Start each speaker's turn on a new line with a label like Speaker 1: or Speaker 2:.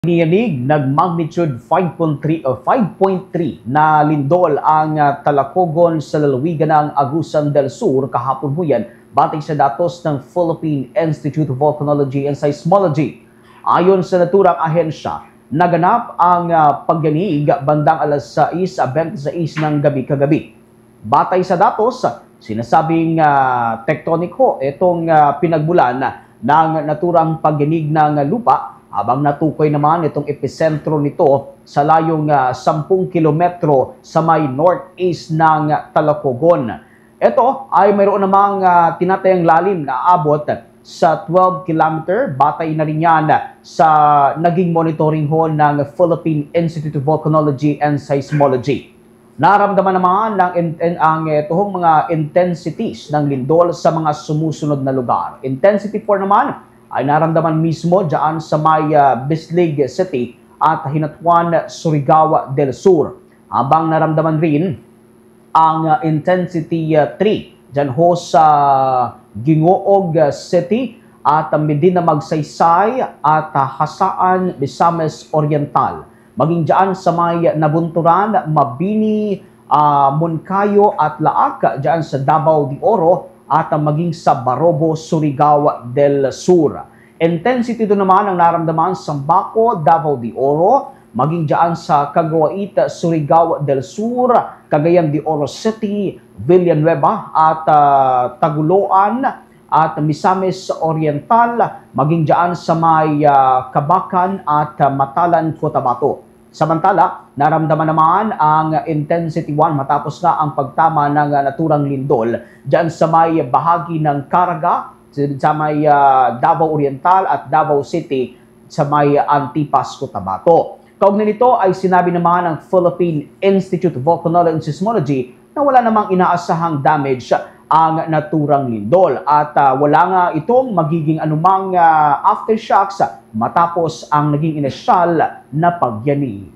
Speaker 1: Niyanig nag-magnitude 5.3 o 5.3 na lindol ang Talacogon sa lalawigan ng Agusan del Sur kahapon po yan batay sa datos ng Philippine Institute of Volcanology and Seismology. Ayon sa naturang ahensya, naganap ang pagyanig bandang alas 6:26 ng gabi kagabi. Batay sa datos, sinasabing tectonic ho itong pinagmulan ng naturang pagyanig ng lupa, habang natukoy naman itong episentro nito sa layong 10 kilometro sa may northeast ng Talacogon. Ito ay mayroon namang tinatayang lalim na abot sa 12 kilometer. Batay na rin yan sa naging monitoring ho ng Philippine Institute of Volcanology and Seismology. Naramdaman naman ang itong mga intensities ng lindol sa mga sumusunod na lugar. Intensity 4 naman ay naramdaman mismo dyan sa may Bislig City at Hinatuan, Surigao del Sur. Habang naramdaman rin ang intensity 3 dyan ho sa Gingoog City at Medina Magsaysay at Hasaan, Misamis Oriental. Maging dyan sa may Nabunturan, Mabini, Moncayo at Laak dyan sa Davao de Oro at maging sa Barobo, Surigao del Sur. Intensity ito naman ang naramdaman sa Baco, Davao de Oro, maging dyan sa Caguait, Surigao del Sur, Cagayan de Oro City, Villanueva at Taguloan at Misamis Oriental, maging dyan sa may Kabakan at Matalan, Cotabato. Samantala, naramdaman naman ang intensity 1 matapos nga ang pagtama ng naturang lindol dyan sa may bahagi ng Caraga, sa may Davao Oriental at Davao City sa may Antipas, Cotabato. Kaugnay nito ay sinabi naman ng Philippine Institute of Volcanology and Seismology na wala namang inaasahang damage ang naturang lindol at wala nga itong magiging anumang aftershocks matapos ang naging inisyal na pagyanig.